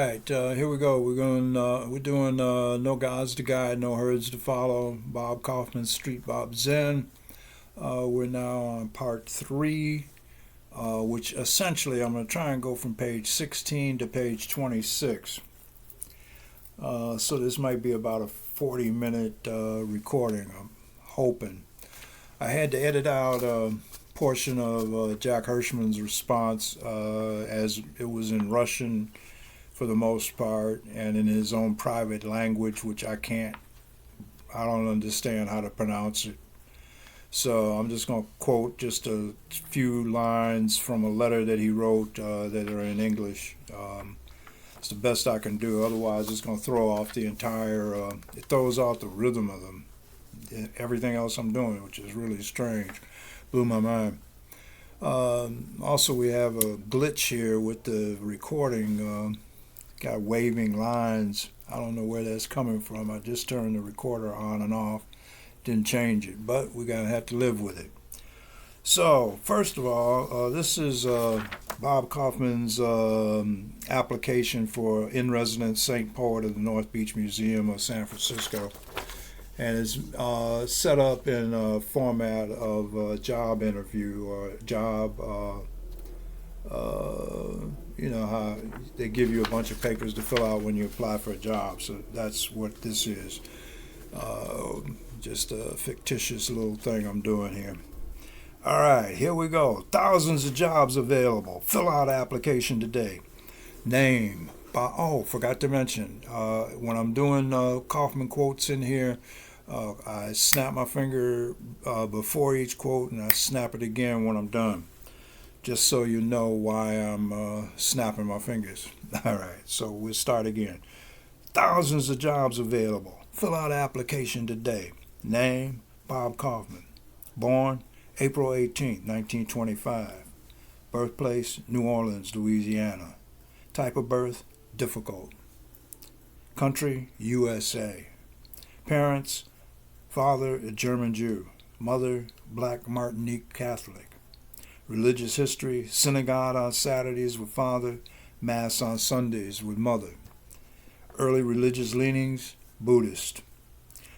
right, here we go. We're doing No Gods to Guide, No Herds to Follow. Bob Kaufman's Street Bop Zen. We're now on part three, which essentially I'm going to try and go from page 16 to page 26. So this might be about a 40-minute recording. I'm hoping. I had to edit out a portion of Jack Hirschman's response as it was in Russian for the most part, and in his own private language, which I don't understand how to pronounce it. So I'm just going to quote just a few lines from a letter that he wrote that are in English. It's the best I can do. Otherwise, it's going to throw off the entire, it throws off the rhythm of them. Everything else I'm doing, which is really strange. Blew my mind. Also, we have a glitch here with the recording. Got waving lines. I don't know where that's coming from. I just turned the recorder on and off. Didn't change it, but we're going to have to live with it. So, first of all, this is Bob Kaufman's application for in-residence Saint Poet of the North Beach Museum of San Francisco. And it's set up in a format of a job interview or job you know how they give you a bunch of papers to fill out when you apply for a job. So that's what this is. Just a fictitious little thing I'm doing here. All right, here we go. Thousands of jobs available. Fill out application today. Name. Forgot to mention, when I'm doing Kaufman quotes in here, I snap my finger before each quote and I snap it again when I'm done. Just so you know why I'm snapping my fingers. All right, so we'll start again. Thousands of jobs available. Fill out application today. Name, Bob Kaufman. Born, April 18th, 1925. Birthplace, New Orleans, Louisiana. Type of birth, difficult. Country, USA. Parents, father, a German Jew. Mother, Black Martinique Catholic. Religious history, synagogue on Saturdays with father, mass on Sundays with mother. Early religious leanings, Buddhist.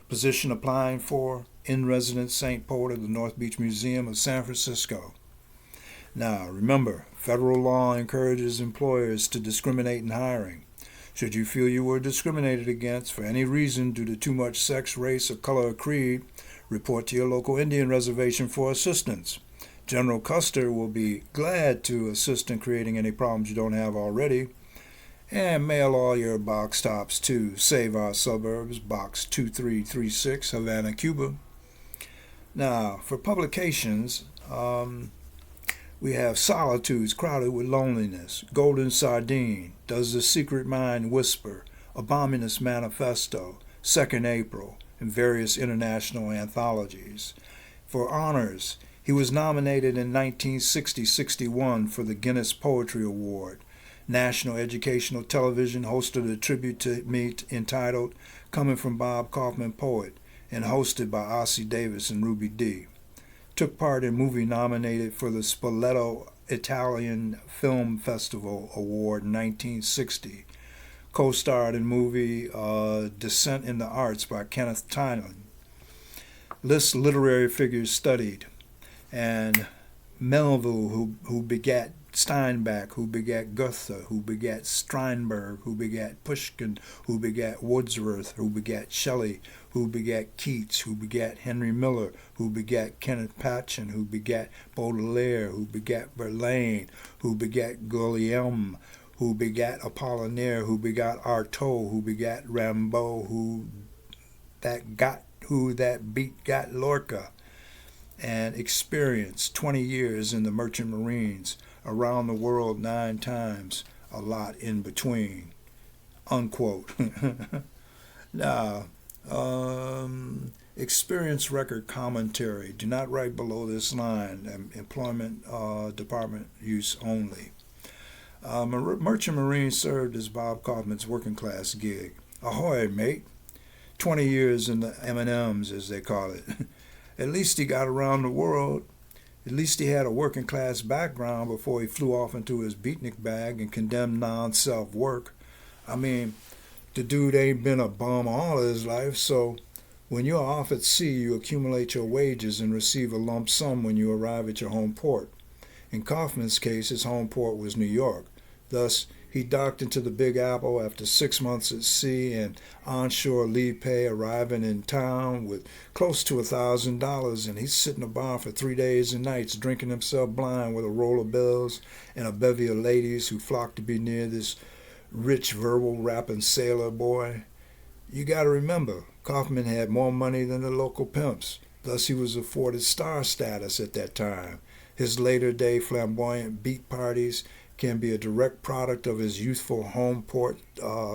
Position applying for, in-residence Saint Poet of the North Beach Museum of San Francisco. Now, remember, federal law encourages employers to discriminate in hiring. Should you feel you were discriminated against for any reason due to too much sex, race, or color or creed, report to your local Indian reservation for assistance. General Custer will be glad to assist in creating any problems you don't have already. And mail all your box tops to Save Our Suburbs, Box 2336, Havana, Cuba. Now, for publications, we have Solitudes Crowded with Loneliness, Golden Sardine, Does the Secret Mind Whisper, Abominous Manifesto, 2nd April, and various international anthologies. For honors, he was nominated in 1960-61 for the Guinness Poetry Award. National Educational Television hosted a tribute to me entitled Coming from Bob Kaufman Poet and hosted by Ossie Davis and Ruby Dee. Took part in movie nominated for the Spoleto Italian Film Festival Award in 1960. Co-starred in movie Descent in the Arts by Kenneth Tynan. Lists literary figures studied. And Melville, who begat Steinbeck, who begat Goethe, who begat Strindberg, who begat Pushkin, who begat Wordsworth, who begat Shelley, who begat Keats, who begat Henry Miller, who begat Kenneth Patchen, who begat Baudelaire, who begat Verlaine, who begat Guillaume, who begat Apollinaire, who begat Artaud, who begat Rimbaud, who that beat got Lorca. And experience 20 years in the Merchant Marines, around the world 9 times, a lot in between, unquote. Now, experience record commentary. Do not write below this line. Employment department use only. Merchant Marine served as Bob Kaufman's working class gig. Ahoy, mate. 20 years in the M&Ms, as they call it. At least he got around the world. At least he had a working class background before he flew off into his beatnik bag and condemned non-self work. I mean, the dude ain't been a bum all his life, so when you're off at sea, you accumulate your wages and receive a lump sum when you arrive at your home port. In Kaufman's case, his home port was New York. Thus, he docked into the Big Apple after 6 months at sea and onshore leave pay, arriving in town with close to $1,000, and he's sitting in a bar for 3 days and nights, drinking himself blind with a roll of bills and a bevy of ladies who flock to be near this rich verbal rapping sailor boy. You got to remember, Kaufman had more money than the local pimps. Thus, he was afforded star status at that time. His later day flamboyant beat parties can be a direct product of his youthful home port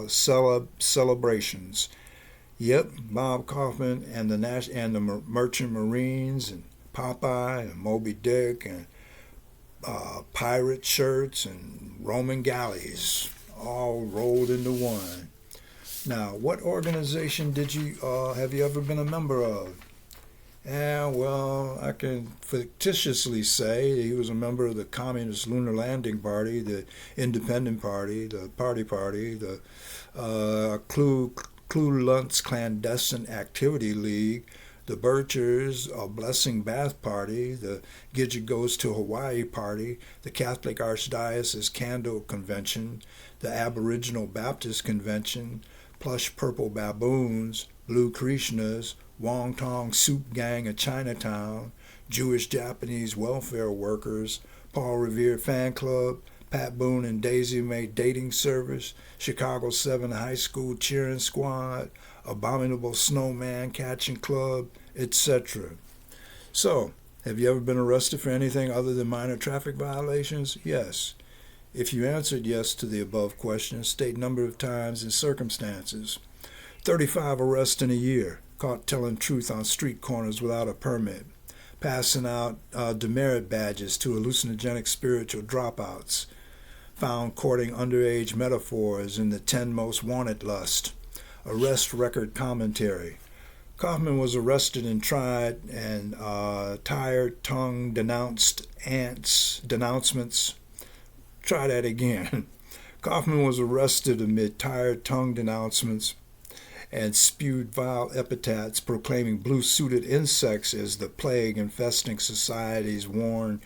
celebrations. Yep, Bob Kaufman and the Merchant Marines and Popeye and Moby Dick and pirate shirts and Roman galleys all rolled into one. Now, what organization did you have you ever been a member of? Yeah, well, I can fictitiously say he was a member of the Communist Lunar Landing Party, the Independent Party, the Party, the Ku Klux Clandestine Activity League, the Birchers, Blessing Bath Party, the Gidget Goes to Hawaii Party, the Catholic Archdiocese Candle Convention, the Aboriginal Baptist Convention, Plush Purple Baboons, Blue Krishnas, Wong Tong Soup Gang of Chinatown, Jewish Japanese Welfare Workers, Paul Revere Fan Club, Pat Boone and Daisy Mae Dating Service, Chicago 7 High School Cheering Squad, Abominable Snowman Catching Club, etc. So, have you ever been arrested for anything other than minor traffic violations? Yes. If you answered yes to the above questions, state number of times and circumstances. 35 arrests in a year, caught telling truth on street corners without a permit, passing out demerit badges to hallucinogenic spiritual dropouts, found courting underage metaphors in the 10 Most Wanted list, arrest record commentary. Kaufman was arrested and tried, and tired tongue denouncements. Try that again. Kaufman was arrested amid tired tongue denouncements and spewed vile epithets proclaiming blue-suited insects as the plague infesting society's worn,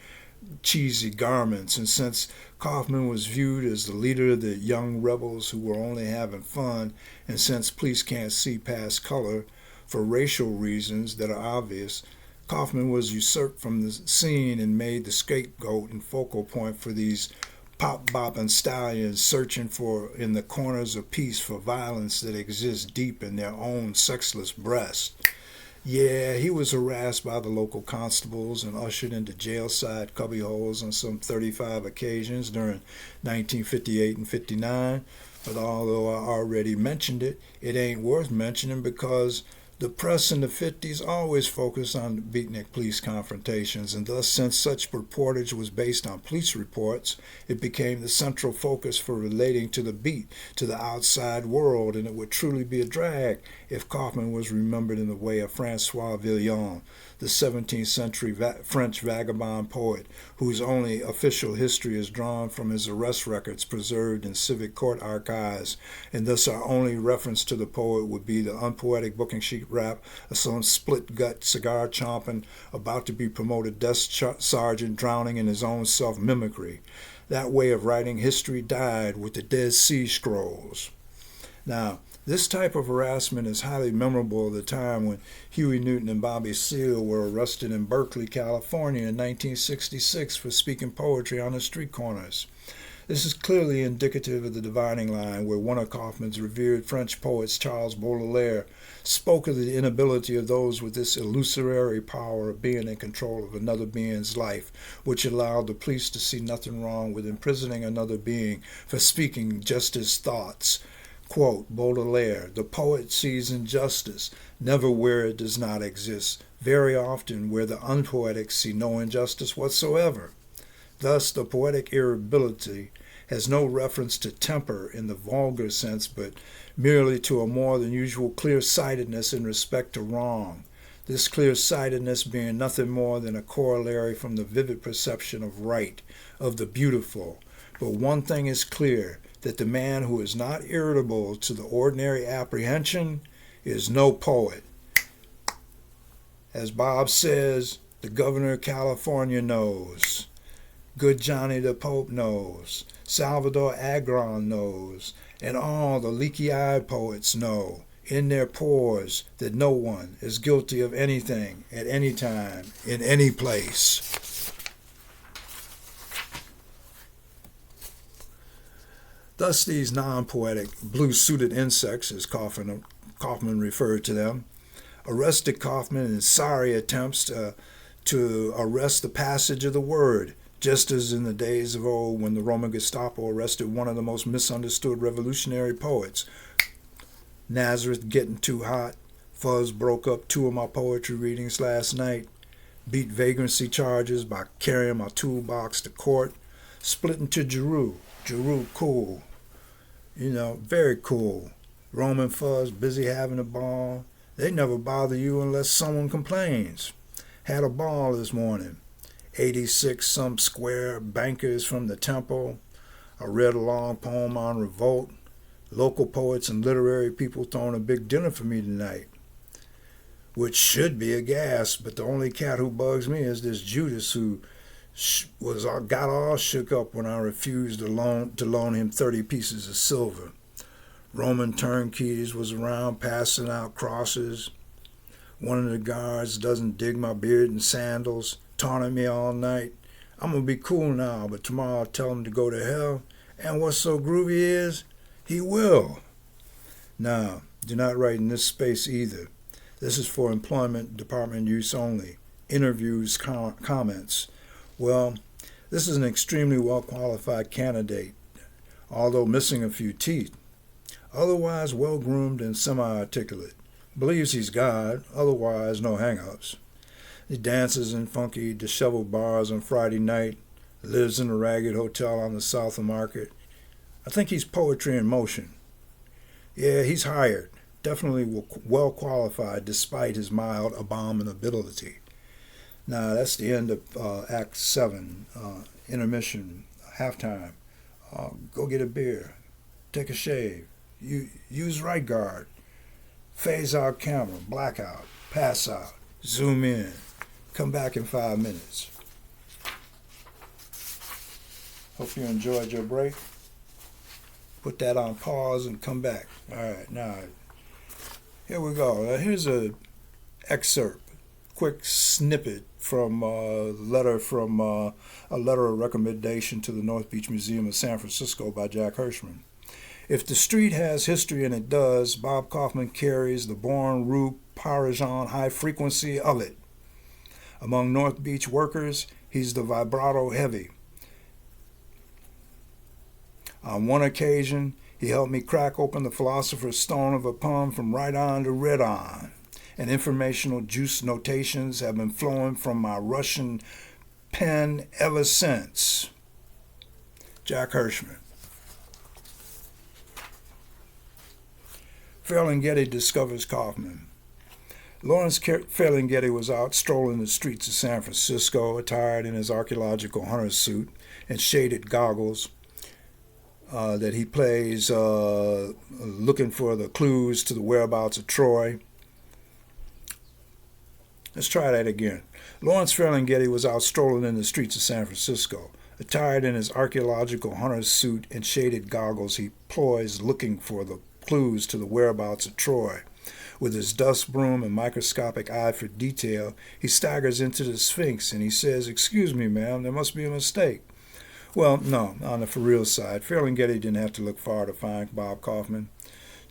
cheesy garments. And since Kaufman was viewed as the leader of the young rebels who were only having fun, and since police can't see past color for racial reasons that are obvious, Kaufman was usurped from the scene and made the scapegoat and focal point for these pop-bopping stallions searching for in the corners of peace for violence that exists deep in their own sexless breast. Yeah, he was harassed by the local constables and ushered into jail-side cubbyholes on some 35 occasions during 1958 and 59. But although I already mentioned it, it ain't worth mentioning because the press in the 50s always focused on beatnik police confrontations, and thus, since such reportage was based on police reports, it became the central focus for relating to the beat to the outside world, and it would truly be a drag if Kaufman was remembered in the way of Francois Villon, the 17th century French vagabond poet, whose only official history is drawn from his arrest records preserved in civic court archives, and thus our only reference to the poet would be the unpoetic booking sheet rap of some split-gut, cigar-chomping, about-to-be-promoted desk sergeant drowning in his own self-mimicry. That way of writing history died with the Dead Sea Scrolls. Now, this type of harassment is highly memorable of the time when Huey Newton and Bobby Seale were arrested in Berkeley, California in 1966 for speaking poetry on the street corners. This is clearly indicative of the dividing line where one of Kaufman's revered French poets, Charles Baudelaire, spoke of the inability of those with this illusory power of being in control of another being's life, which allowed the police to see nothing wrong with imprisoning another being for speaking just his thoughts. Quote, Baudelaire, the poet sees injustice, never where it does not exist, very often where the unpoetic see no injustice whatsoever. Thus, the poetic irritability has no reference to temper in the vulgar sense, but merely to a more than usual clear-sightedness in respect to wrong. This clear-sightedness being nothing more than a corollary from the vivid perception of right, of the beautiful. But one thing is clear, that the man who is not irritable to the ordinary apprehension is no poet. As Bob says, the governor of California knows. Good Johnny the Pope knows. Salvador Agron knows. And all the leaky-eyed poets know in their pores that no one is guilty of anything at any time, in any place. Thus these non-poetic blue-suited insects, as Kaufman referred to them, arrested Kaufman in sorry attempts to arrest the passage of the word, just as in the days of old when the Roman Gestapo arrested one of the most misunderstood revolutionary poets. Nazareth getting too hot. Fuzz broke up 2 of my poetry readings last night. Beat vagrancy charges by carrying my toolbox to court. Split into Giroux. Giroux cool. Very cool. Roman Fuzz busy having a ball. They never bother you unless someone complains. Had a ball this morning. 86 some square bankers from the temple. I read a long poem on revolt. Local poets and literary people throwing a big dinner for me tonight. Which should be a gas, but the only cat who bugs me is this Judas who got all shook up when I refused to loan him 30 pieces of silver. Roman turnkeys was around passing out crosses. One of the guards doesn't dig my beard and sandals, taunting me all night. I'm going to be cool now, but tomorrow I'll tell him to go to hell. And what's so groovy is, he will. Now, do not write in this space either. This is for employment department use only. Interviews, comments. Well, this is an extremely well-qualified candidate, although missing a few teeth. Otherwise well-groomed and semi-articulate. Believes he's God, otherwise no hang-ups. He dances in funky, disheveled bars on Friday night, lives in a ragged hotel on the South of Market. I think he's poetry in motion. Yeah, he's hired, definitely well-qualified despite his mild abominability. Now, that's the end of Act 7, intermission, halftime. Go get a beer, take a shave, use right guard, phase out camera, blackout, pass out, zoom in, come back in 5 minutes. Hope you enjoyed your break. Put that on pause and come back. All right, now, here we go. Here's an excerpt, quick snippet from a letter of recommendation to the North Beach Museum of San Francisco by Jack Hirschman. If the street has history, and it does, Bob Kaufman carries the born rue Parisian high frequency of it. Among North Beach workers, he's the vibrato heavy. On one occasion, he helped me crack open the philosopher's stone of a poem from right on to red on, and informational juice notations have been flowing from my Russian pen ever since. Jack Hirschman. Ferlinghetti discovers Kaufman. Lawrence Ferlinghetti was out strolling the streets of San Francisco, attired in his archaeological hunter's suit and shaded goggles that he plays looking for the clues to the whereabouts of Troy. Let's try that again. Lawrence Ferlinghetti was out strolling in the streets of San Francisco. Attired in his archaeological hunter's suit and shaded goggles, he ploys looking for the clues to the whereabouts of Troy. With his dust broom and microscopic eye for detail, he staggers into the Sphinx and he says, "Excuse me, ma'am, there must be a mistake." Well, no, on the for real side, Ferlinghetti didn't have to look far to find Bob Kaufman.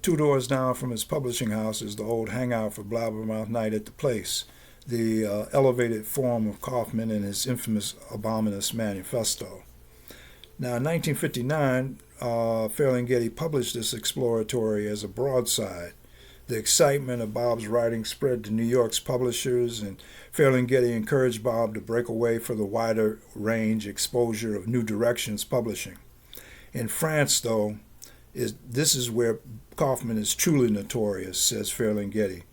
2 doors down from his publishing house is the old hangout for Blabbermouth Night at the Place, the elevated form of Kaufman and his infamous Abominous Manifesto. Now, in 1959, Ferlinghetti published this exploratory as a broadside. The excitement of Bob's writing spread to New York's publishers, and Ferlinghetti encouraged Bob to break away for the wider range exposure of New Directions publishing. In France, though, this is where Kaufman is truly notorious, says Ferlinghetti.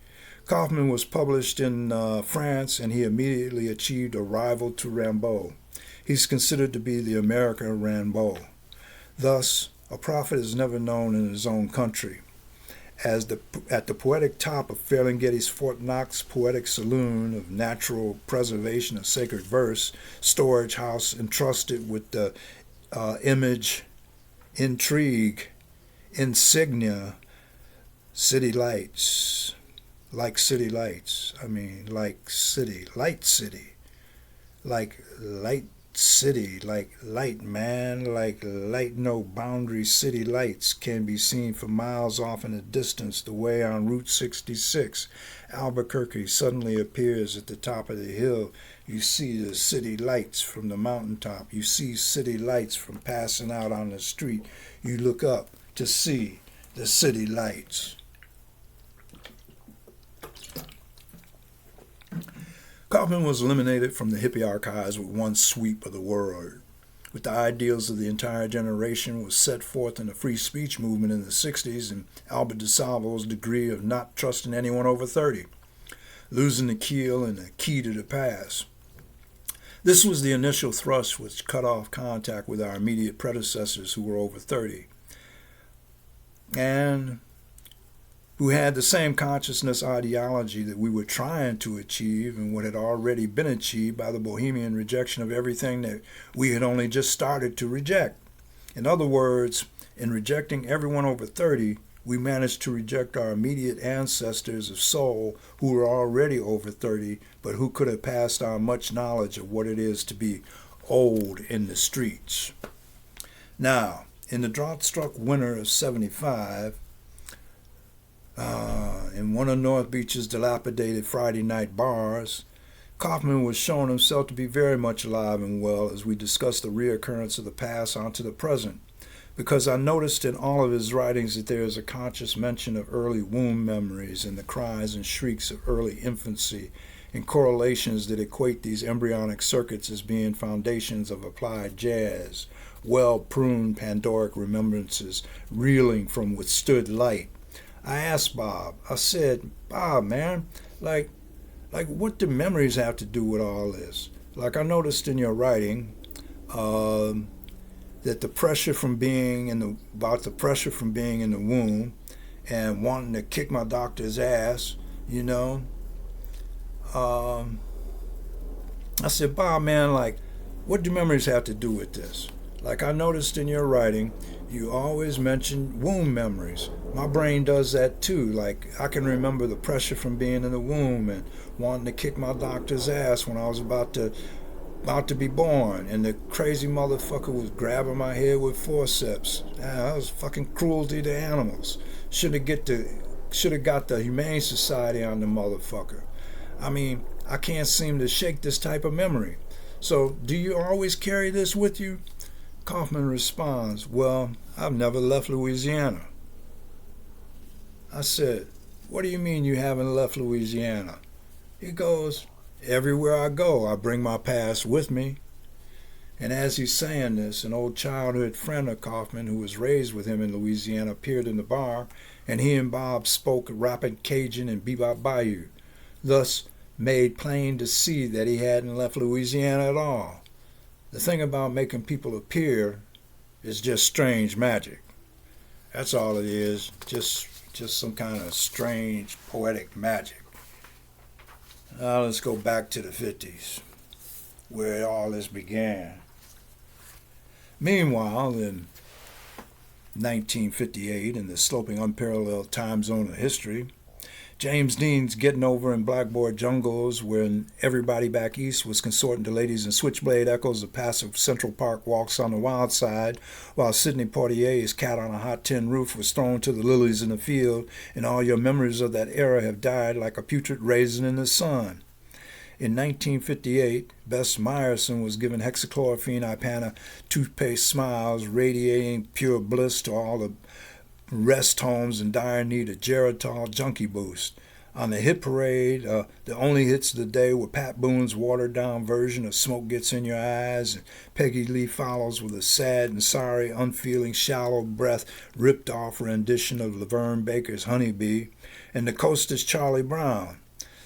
Kaufman was published in France, and he immediately achieved a rival to Rimbaud. He's considered to be the American Rimbaud. Thus, A prophet is never known in his own country. At the poetic top of Ferlinghetti's Fort Knox Poetic Saloon of Natural Preservation of Sacred Verse, storage house entrusted with the image, intrigue, insignia, city lights, like city lights. I mean, like city, light city, like light city, like light man, like light no boundary city lights can be seen for miles off in the distance the way on Route 66. Albuquerque suddenly appears at the top of the hill. You see the city lights from the mountaintop. You see city lights from passing out on the street. You look up to see the city lights. Kaufman was eliminated from the hippie archives with one sweep of the word. With the ideals of the entire generation was set forth in the free speech movement in the 60s and Albert DeSalvo's degree of not trusting anyone over 30, losing the keel and the key to the past. This was the initial thrust which cut off contact with our immediate predecessors who were over 30 and who had the same consciousness ideology that we were trying to achieve and what had already been achieved by the bohemian rejection of everything that we had only just started to reject. In other words, in rejecting everyone over 30, we managed to reject our immediate ancestors of soul who were already over 30, but who could have passed on much knowledge of what it is to be old in the streets. Now, in the drought-struck winter of 75, in one of North Beach's dilapidated Friday night bars, Kaufman was showing himself to be very much alive and well as we discussed the reoccurrence of the past onto the present, because I noticed in all of his writings that there is a conscious mention of early womb memories and the cries and shrieks of early infancy, and correlations that equate these embryonic circuits as being foundations of applied jazz, well-pruned Pandoric remembrances reeling from withstood light. I asked Bob, I said, Bob, man, like what do memories have to do with all this? Like I noticed in your writing that the pressure from being in the womb and wanting to kick my doctor's ass, you know. I said, Bob, man, like what do memories have to do with this? Like I noticed in your writing, you always mention womb memories. My brain does that too. Like I can remember the pressure from being in the womb and wanting to kick my doctor's ass when I was about to be born, and the crazy motherfucker was grabbing my head with forceps. That was fucking cruelty to animals. Should have got the Humane Society on the motherfucker. I mean, I can't seem to shake this type of memory. So, do you always carry this with you? Kaufman responds, well, I've never left Louisiana. I said, what do you mean you haven't left Louisiana? He goes, everywhere I go, I bring my past with me. And as he's saying this, an old childhood friend of Kaufman who was raised with him in Louisiana appeared in the bar, and he and Bob spoke rapid Cajun and bebop Bayou, thus made plain to see that he hadn't left Louisiana at all. The thing about making people appear is just strange magic. That's all it is, just some kind of strange poetic magic. Now let's go back to the 50s, where all this began. Meanwhile, in 1958, in the sloping unparalleled time zone of history, James Dean's getting over in blackboard jungles when everybody back east was consorting to ladies in switchblade echoes of passive Central Park walks on the wild side, while Sidney Poitier's cat on a hot tin roof was thrown to the lilies in the field, and all your memories of that era have died like a putrid raisin in the sun. In 1958, Bess Meyerson was given hexachlorophene Ipana toothpaste smiles, radiating pure bliss to all the rest homes in dire need of Geritol Junkie Boost. On the hit parade, the only hits of the day were Pat Boone's watered-down version of Smoke Gets in Your Eyes, and Peggy Lee follows with a sad and sorry, unfeeling, shallow breath, ripped-off rendition of Laverne Baker's Honeybee, and the Coasters' Charlie Brown.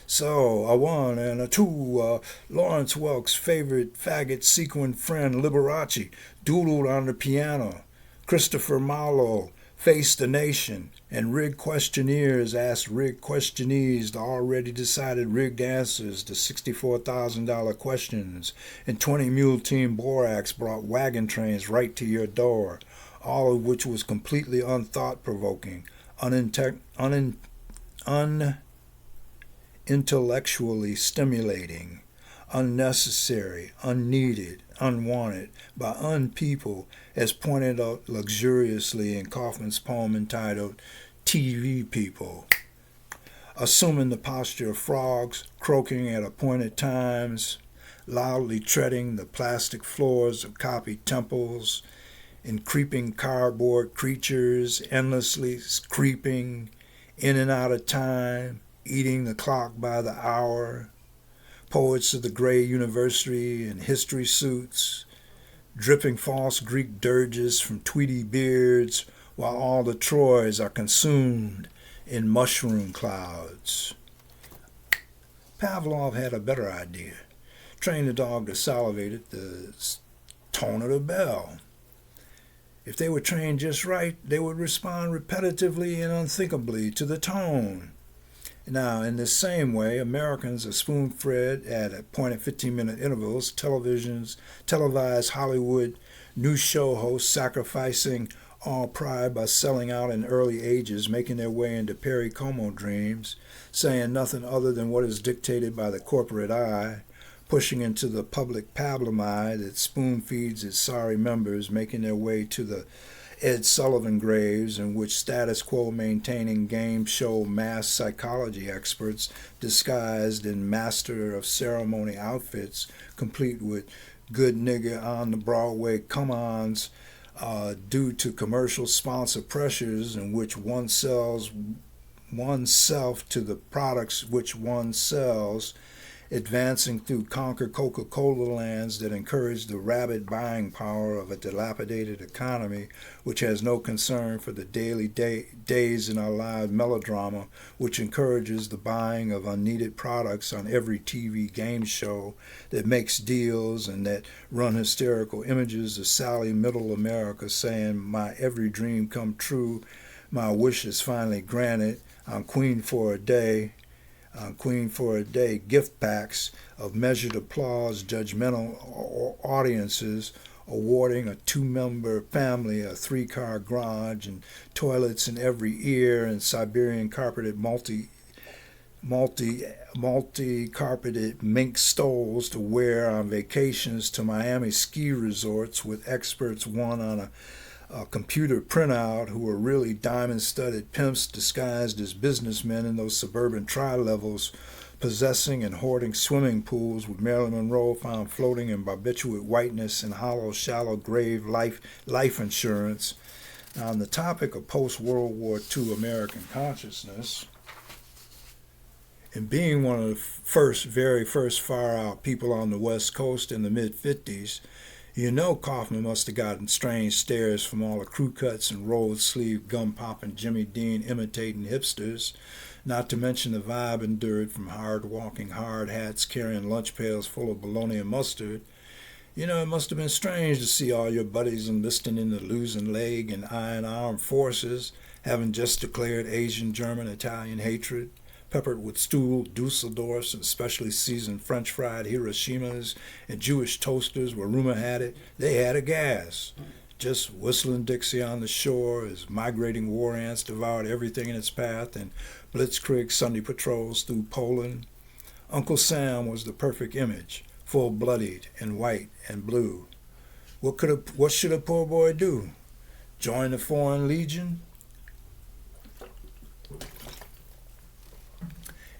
So, a one and a two, Lawrence Welk's favorite faggot sequin friend Liberace doodled on the piano, Christopher Marlowe faced the nation, and rigged questionnaires asked rigged questionees the already decided rigged answers to $64,000 questions, and 20 mule team borax brought wagon trains right to your door, all of which was completely unthought-provoking, unintellectually stimulating, unnecessary, unneeded, unwanted, by unpeople, as pointed out luxuriously in Kaufman's poem entitled TV People. Assuming the posture of frogs, croaking at appointed times, loudly treading the plastic floors of copied temples, and creeping cardboard creatures, endlessly creeping in and out of time, eating the clock by the hour, poets of the Gray University in history suits, dripping false Greek dirges from tweedy beards, while all the Troys are consumed in mushroom clouds. Pavlov had a better idea. Train the dog to salivate at the tone of the bell. If they were trained just right, they would respond repetitively and unthinkably to the tone. Now, in this same way, Americans are spoon-fed at appointed 15-minute intervals, televised Hollywood news show hosts sacrificing all pride by selling out in early ages, making their way into Perry Como dreams, saying nothing other than what is dictated by the corporate eye, pushing into the public pabulum that spoon-feeds its sorry members, making their way to the Ed Sullivan graves, in which status quo maintaining game show mass psychology experts disguised in master of ceremony outfits, complete with good nigga on the Broadway come-ons, due to commercial sponsor pressures, in which one sells oneself to the products which one sells, advancing through conquered Coca-Cola lands that encourage the rabid buying power of a dilapidated economy which has no concern for the daily days in our lives melodrama, which encourages the buying of unneeded products on every TV game show, that makes deals and that run hysterical images of Sally Middle America saying, "My every dream come true, my wish is finally granted, I'm queen for a day." Gift packs of measured applause, judgmental audiences, awarding a 2-member family a 3-car garage and toilets in every ear, and Siberian carpeted multi-carpeted mink stoles to wear on vacations to Miami ski resorts, with experts one on a computer printout who were really diamond-studded pimps disguised as businessmen in those suburban tri-levels, possessing and hoarding swimming pools, with Marilyn Monroe found floating in barbiturate whiteness and hollow, shallow grave life insurance. Now, on the topic of post-World War II American consciousness, and being one of the very first far-out people on the West Coast in the mid-50s, you know Kaufman must have gotten strange stares from all the crew cuts and rolled-sleeve, gum-popping Jimmy Dean imitating hipsters, not to mention the vibe endured from hard-walking hard hats carrying lunch pails full of bologna and mustard. You know, it must have been strange to see all your buddies enlisting in the losing leg and Iron Armed Forces, having just declared Asian, German, Italian hatred, peppered with stewed Dusseldorfs and specially seasoned French-fried Hiroshimas and Jewish toasters, where rumor had it they had a gas. Just whistling Dixie on the shore as migrating war ants devoured everything in its path, and blitzkrieg Sunday patrols through Poland. Uncle Sam was the perfect image, full-blooded and white and blue. What should a poor boy do? Join the Foreign Legion?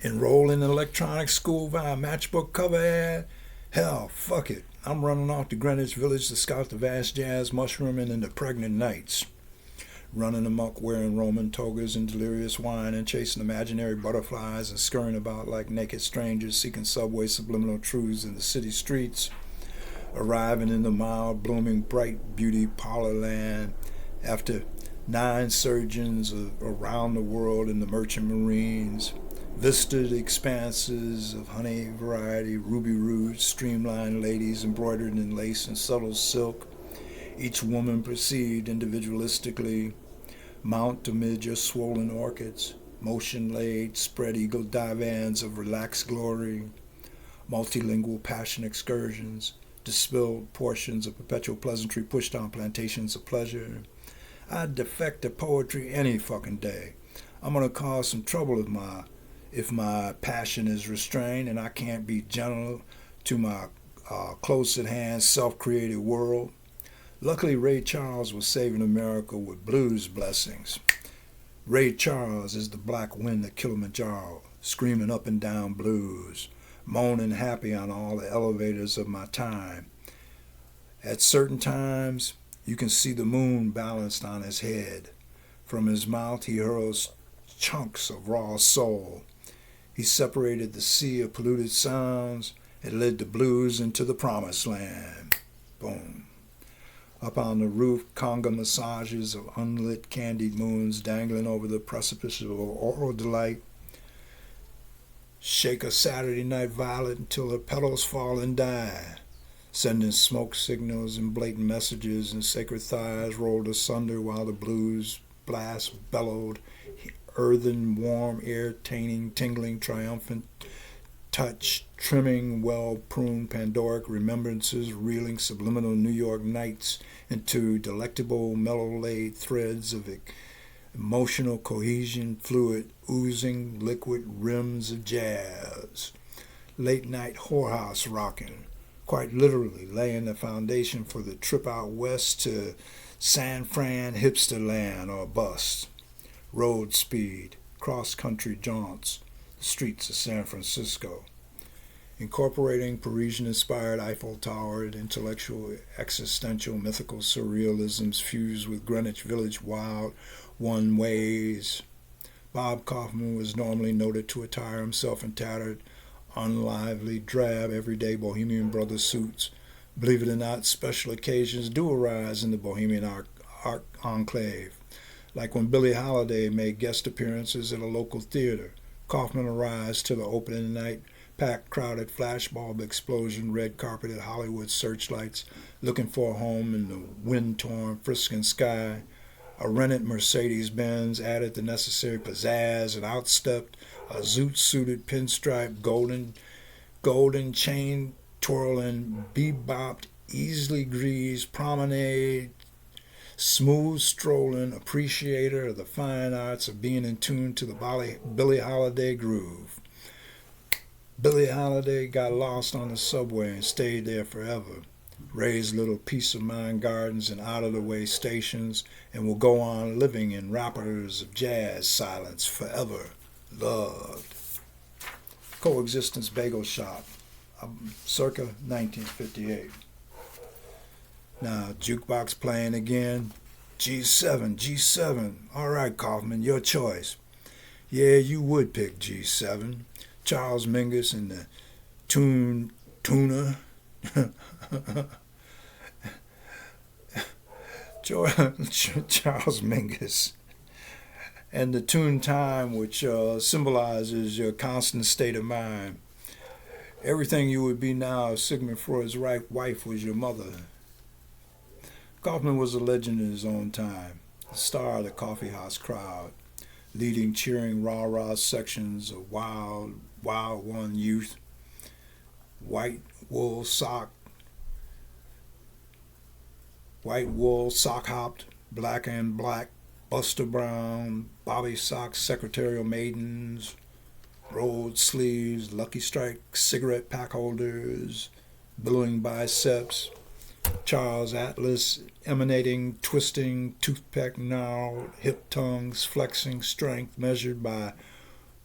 Enroll in an electronics school via matchbook cover ad? Hell, fuck it. I'm running off to Greenwich Village to scout the vast jazz mushrooming in the pregnant nights. Running amok wearing Roman togas and delirious wine and chasing imaginary butterflies and scurrying about like naked strangers seeking subway subliminal truths in the city streets. Arriving in the mild, blooming, bright beauty parlor land after 9 surgeons around the world in the merchant marines. Vistaed expanses of honey variety, ruby rouge, streamlined ladies embroidered in lace and subtle silk, each woman perceived individualistically, mount amid your swollen orchids, motion laid, spread eagle divans of relaxed glory, multilingual passion excursions, distilled portions of perpetual pleasantry pushed on plantations of pleasure. I'd defect to poetry any fucking day. I'm gonna cause some trouble if my passion is restrained and I can't be gentle to my close at hand self-created world. Luckily, Ray Charles was saving America with blues blessings. Ray Charles is the black wind of Kilimanjaro, screaming up and down blues, moaning happy on all the elevators of my time. At certain times, you can see the moon balanced on his head. From his mouth, he hurls chunks of raw soul. He separated the sea of polluted sounds and led the blues into the promised land. Boom. Up on the roof, conga massages of unlit candied moons dangling over the precipice of oral delight. Shake a Saturday night violet until her petals fall and die, sending smoke signals and blatant messages, and sacred thighs rolled asunder while the blues blast bellowed, earthen, warm, air-tainting, tingling, triumphant touch, trimming well-pruned Pandoric remembrances, reeling subliminal New York nights into delectable, mellow-laid threads of emotional cohesion, fluid, oozing, liquid rims of jazz. Late-night whorehouse rocking, quite literally laying the foundation for the trip out west to San Fran hipster land or bust. Road speed, cross-country jaunts, the streets of San Francisco. Incorporating Parisian-inspired Eiffel Tower and intellectual, existential, mythical surrealisms fused with Greenwich Village wild one-ways. Bob Kaufman was normally noted to attire himself in tattered, unlively, drab, everyday Bohemian Brother suits. Believe it or not, special occasions do arise in the Bohemian art enclave. Like when Billie Holiday made guest appearances at a local theater. Kaufman arrives to the opening night, packed, crowded, flashbulb explosion, red carpeted Hollywood searchlights, looking for a home in the wind-torn Friscan sky. A rented Mercedes-Benz added the necessary pizzazz and outstepped a zoot-suited, pinstripe, golden chain twirling, bebopped, easily greased promenade, smooth strolling appreciator of the fine arts of being in tune to the Billie Holiday groove. Billie Holiday got lost on the subway and stayed there forever. Raised little peace of mind gardens and out-of-the-way stations, and will go on living in wrappers of jazz silence forever. Loved. Coexistence Bagel Shop, circa 1958. Now, jukebox playing again. G7, G7. All right, Kaufman, your choice. Yeah, you would pick G7. Charles Mingus and the Tuna. Charles Mingus and the tune time, which symbolizes your constant state of mind. Everything you would be now if Sigmund Freud's right wife was your mother. Kaufman was a legend in his own time, the star of the coffeehouse crowd, leading cheering rah-rah sections of wild one youth, white wool sock hopped, black and black, Buster Brown, Bobby Sox secretarial maidens, rolled sleeves, Lucky Strike cigarette pack holders, billowing biceps, Charles Atlas emanating, twisting, toothpick gnarled, hip tongues, flexing strength measured by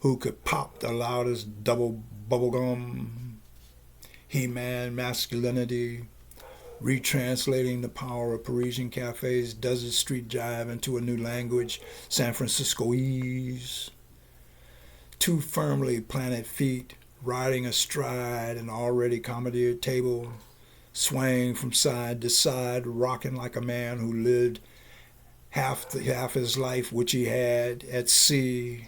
who could pop the loudest double bubblegum, He-Man masculinity, retranslating the power of Parisian cafes, desert street jive into a new language, San Franciscoese. Two firmly planted feet, riding astride an already commandeered table, swaying from side to side, rocking like a man who lived half his life, which he had, at sea,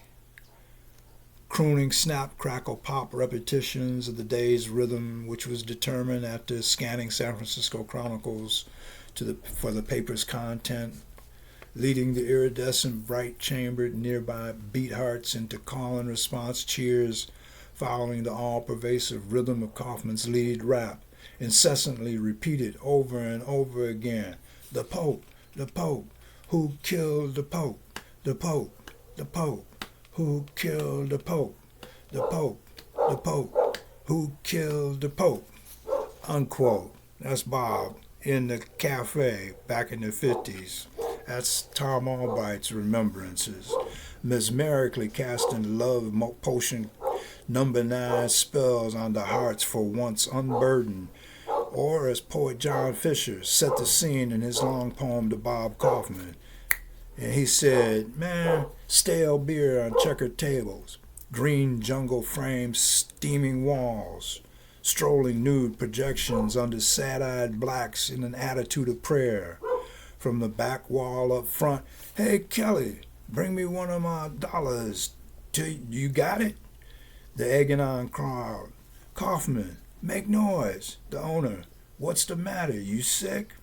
crooning snap, crackle, pop repetitions of the day's rhythm, which was determined after scanning San Francisco chronicles for the paper's content, leading the iridescent, bright-chambered nearby beat hearts into call and response cheers, following the all-pervasive rhythm of Kaufman's lead rap, incessantly repeated over and over again. The Pope, the Pope, who killed the Pope? The Pope, the Pope, who killed the Pope? The Pope, the Pope, who killed the Pope? Unquote. That's Bob in the cafe back in the 50s. That's Tom Albright's remembrances, mesmerically casting love potion number 9 spells on the hearts for once unburdened, or as poet John Fisher set the scene in his long poem to Bob Kaufman. And he said, man, stale beer on checkered tables, green jungle frames, steaming walls, strolling nude projections under sad-eyed blacks in an attitude of prayer. From the back wall up front, hey, Kelly, bring me one of my dollars. You got it? The egging on crowd. Kaufman, make noise. The owner, what's the matter? You sick?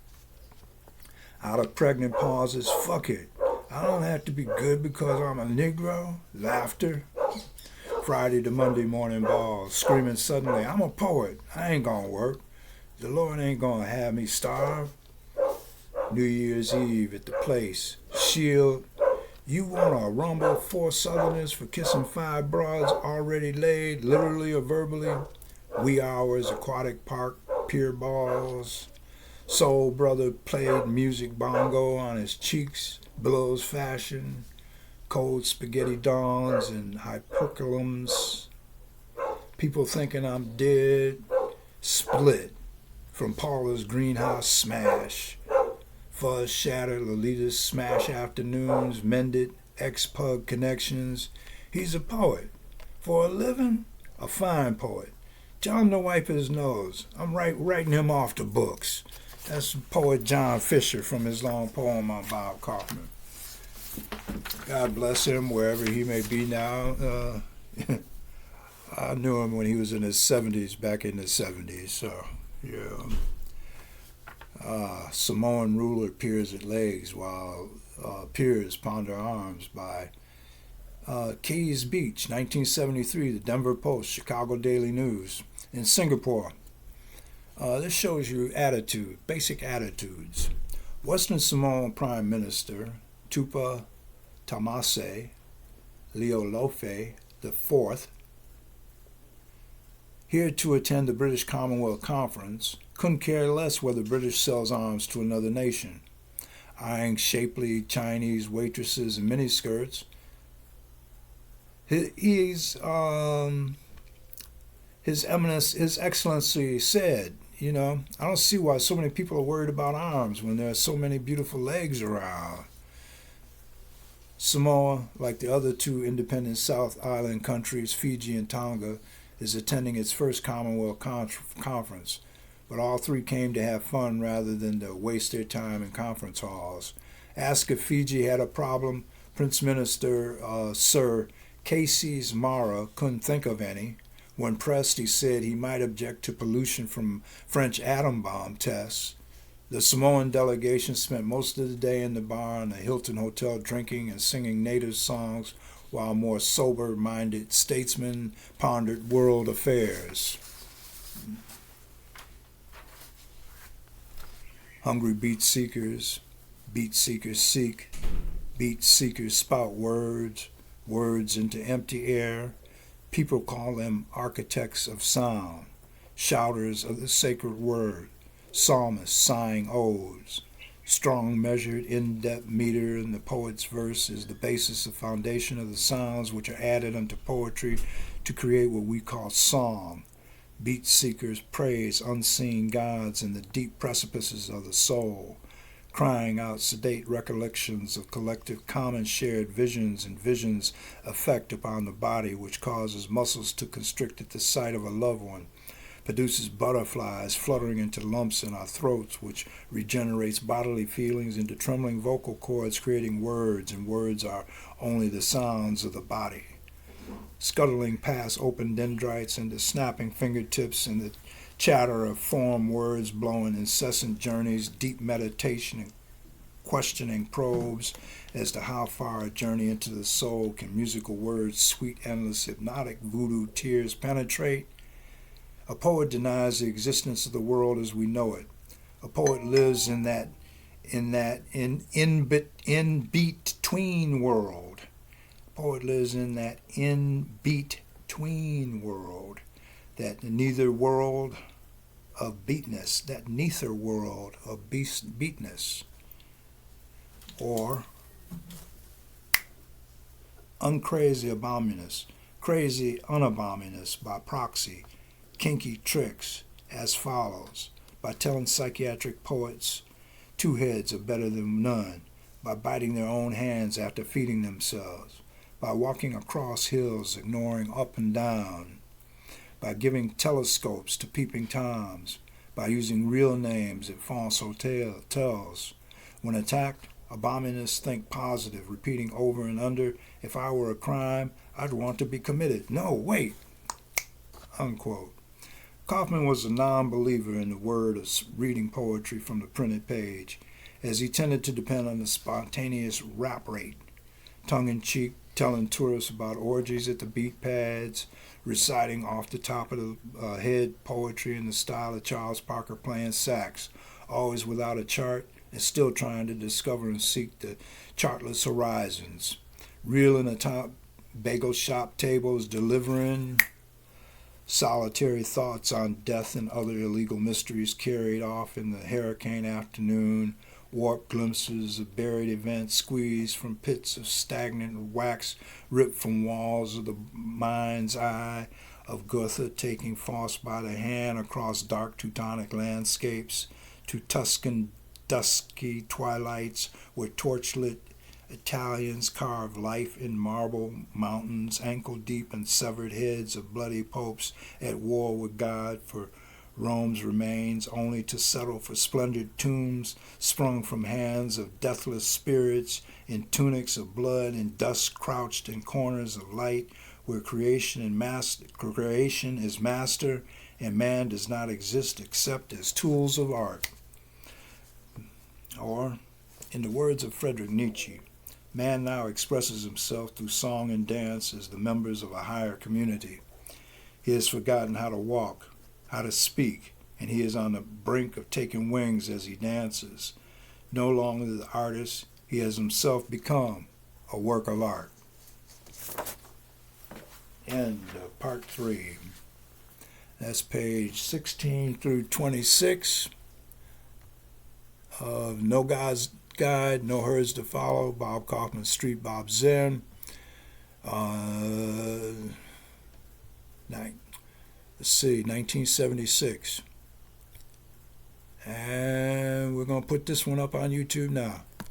Out of pregnant pauses, fuck it. I don't have to be good because I'm a Negro. Laughter. Friday to Monday morning balls, screaming suddenly, I'm a poet. I ain't gonna work. The Lord ain't gonna have me starve. New Year's Eve at the place. Shield, you want to rumble 4 Southerners for kissing 5 broads already laid, literally or verbally? Wee hours, aquatic park, pier balls. Soul Brother played music bongo on his cheeks, billows fashion, cold spaghetti dawns and hyperculums. People thinking I'm dead. Split from Paula's greenhouse smash. Fuzz shattered Lolita's smash afternoons, mended ex-pug connections. He's a poet. For a living, a fine poet. Tell him to wipe his nose. I'm writing him off the books. That's poet John Fisher from his long poem on Bob Kaufman. God bless him wherever he may be now. I knew him when he was in his 70s, back in the 70s. So, yeah. Samoan ruler peers at legs while peers ponder arms by Keys Beach, 1973, the Denver Post, Chicago Daily News. In Singapore, this shows you attitude, basic attitudes. Western Samoan Prime Minister Tupa Tamase Leolofe IV, here to attend the British Commonwealth Conference, couldn't care less whether British sells arms to another nation. Eyeing shapely Chinese waitresses in miniskirts, His Excellency said, I don't see why so many people are worried about arms when there are so many beautiful legs around. Samoa, like the other 2 independent South Island countries, Fiji and Tonga, is attending its first Commonwealth conference, but all 3 came to have fun rather than to waste their time in conference halls. Asked if Fiji had a problem, Prince Minister Sir Casey's Mara couldn't think of any. When pressed, he said he might object to pollution from French atom bomb tests. The Samoan delegation spent most of the day in the bar in the Hilton Hotel drinking and singing native songs while more sober-minded statesmen pondered world affairs. Hungry beat seekers seek, beat seekers spout words into empty air. People call them architects of sound, shouters of the sacred word, psalmists sighing odes. Strong measured in-depth meter in the poet's verse is the basis of foundation of the sounds which are added unto poetry to create what we call song. Beat seekers praise unseen gods in the deep precipices of the soul, crying out sedate recollections of collective common shared visions, and visions effect upon the body which causes muscles to constrict at the sight of a loved one, produces butterflies fluttering into lumps in our throats, which regenerates bodily feelings into trembling vocal cords, creating words, and words are only the sounds of the body. Scuttling past open dendrites into snapping fingertips and the chatter of form words blowing incessant journeys, deep meditation and questioning probes as to how far a journey into the soul can musical words, sweet, endless, hypnotic voodoo tears penetrate. A poet denies the existence of the world as we know it. A poet lives in between world. A poet lives in that in between world, that neither world of beatness, that neither world of beatness, or uncrazy abominous, crazy unabominous by proxy, kinky tricks as follows: by telling psychiatric poets two heads are better than none, by biting their own hands after feeding themselves, by walking across hills ignoring up and down, by giving telescopes to peeping toms, by using real names at false hotels. When attacked, abominous think positive, repeating over and under, if I were a crime, I'd want to be committed. No, wait, unquote. Kaufman was a non-believer in the word of reading poetry from the printed page, as he tended to depend on the spontaneous rap rate, tongue-in-cheek, telling tourists about orgies at the beat pads, reciting off the top of the head poetry in the style of Charles Parker playing sax, always without a chart, and still trying to discover and seek the chartless horizons, reeling atop bagel shop tables, delivering solitary thoughts on death and other illegal mysteries carried off in the hurricane afternoon, warped glimpses of buried events squeezed from pits of stagnant wax ripped from walls of the mind's eye of Goethe, taking Faust by the hand across dark Teutonic landscapes to Tuscan dusky twilights where torchlit Italians carve life in marble mountains, ankle-deep in severed heads of bloody popes at war with God for Rome's remains, only to settle for splendid tombs sprung from hands of deathless spirits in tunics of blood and dust crouched in corners of light where creation is master and man does not exist except as tools of art. Or, in the words of Friedrich Nietzsche, man now expresses himself through song and dance as the members of a higher community. He has forgotten how to walk, how to speak, and he is on the brink of taking wings as he dances. No longer the artist, he has himself become a work of art. End of part 3. That's page 16 through 26 of No God's Guide, No Herds to Follow, Kaufmans Street Bop Zen. Let's see, 1976. And we're going to put this one up on YouTube now.